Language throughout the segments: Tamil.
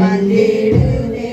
வந்திடுதே.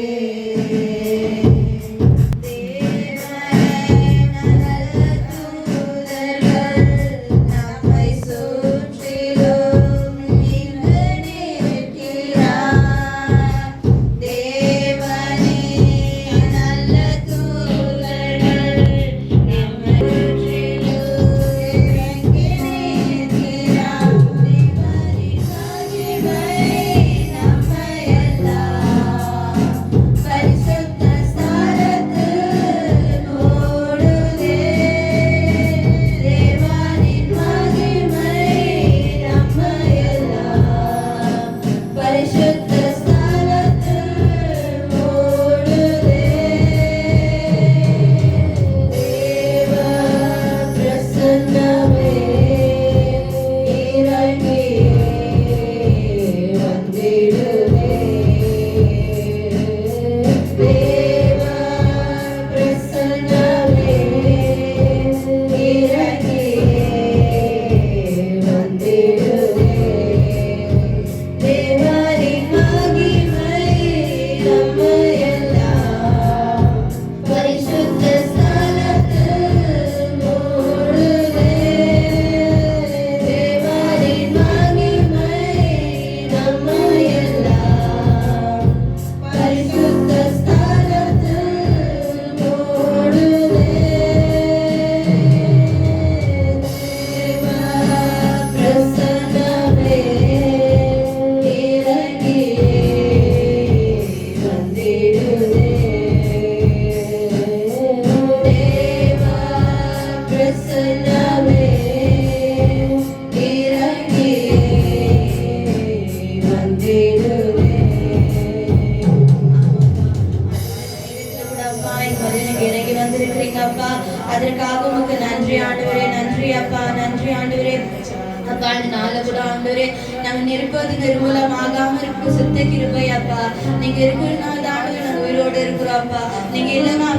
இறங்கி வந்திருக்கிறீங்க அப்பா. அதற்காக உமக்கு நன்றி ஆண்டவரே. நன்றி அப்பா, நன்றி ஆண்டவரே. அப்பா இந்த நாளை கூட ஆண்டவரே நாங்க நிற்பது நிர்மூலமாகாம இருக்க சுத்த கிருபை அப்பா. நீங்க இருக்கிற நாள் தான் ஆண்டவரே நாங்க உயிரோடு இருக்கிறோம் அப்பா. நீங்க இல்லைன்னா